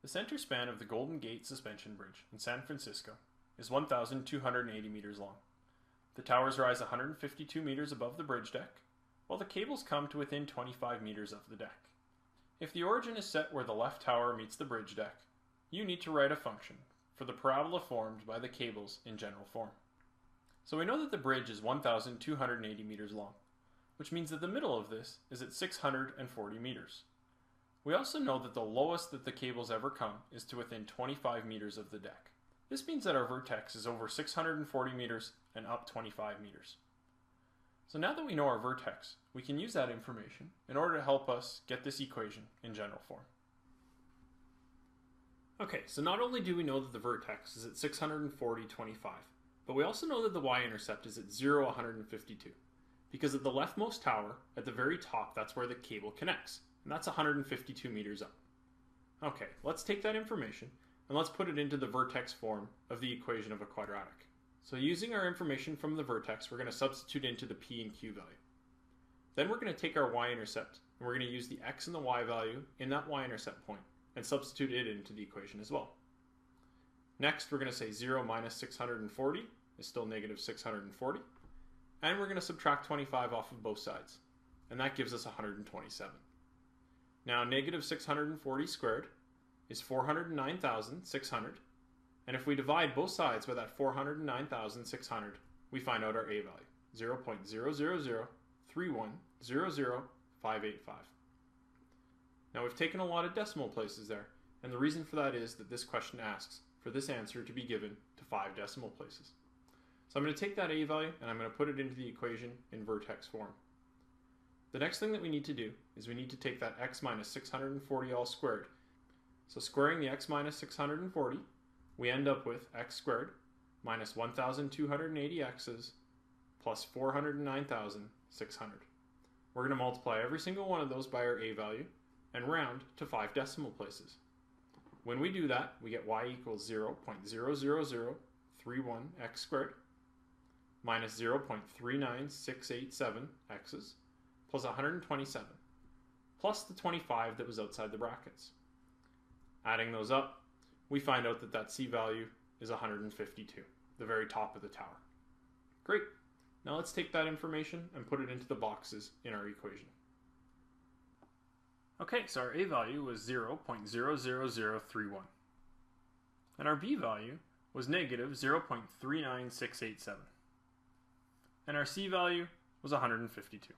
The center span of the Golden Gate Suspension Bridge in San Francisco is 1,280 meters long. The towers rise 152 meters above the bridge deck, while the cables come to within 25 meters of the deck. If the origin is set where the left tower meets the bridge deck, you need to write a function for the parabola formed by the cables in general form. So we know that the bridge is 1,280 meters long, which means that the middle of this is at 640 meters. We also know that the lowest that the cables ever come is to within 25 meters of the deck. This means that our vertex is over 640 meters and up 25 meters. So now that we know our vertex, we can use that information in order to help us get this equation in general form. Okay, so not only do we know that the vertex is at 640, 25, but we also know that the y-intercept is at 0, 152. Because at the leftmost tower, at the very top, that's where the cable connects. And that's 152 meters up. Okay, let's take that information and let's put it into the vertex form of the equation of a quadratic. So using our information from the vertex, we're going to substitute into the p and q value. Then we're going to take our y-intercept and we're going to use the x and the y value in that y-intercept point and substitute it into the equation as well. Next, we're going to say 0 minus 640 is still negative 640. And we're going to subtract 25 off of both sides. And that gives us 127. Now, negative 640 squared is 409,600. And if we divide both sides by that 409,600, we find out our a value, 0.0003100,585. Now, we've taken a lot of decimal places there, and the reason for that is that this question asks for this answer to be given to 5 decimal places. So I'm going to take that a value and I'm going to put it into the equation in vertex form. The next thing that we need to do is we need to take that x minus 640 all squared. So squaring the x minus 640, we end up with x squared minus 1,280 x's plus 409,600. We're going to multiply every single one of those by our a value and round to 5 decimal places. When we do that, we get y equals 0.00031 x squared minus 0.39687 x's plus 127 plus the 25 that was outside the brackets. Adding those up, we find out that that c value is 152, the very top of the tower. Great. Now let's take that information and put it into the boxes in our equation. Okay, so our a value was 0.00031. And our b value was negative 0.39687. And our c value was 152.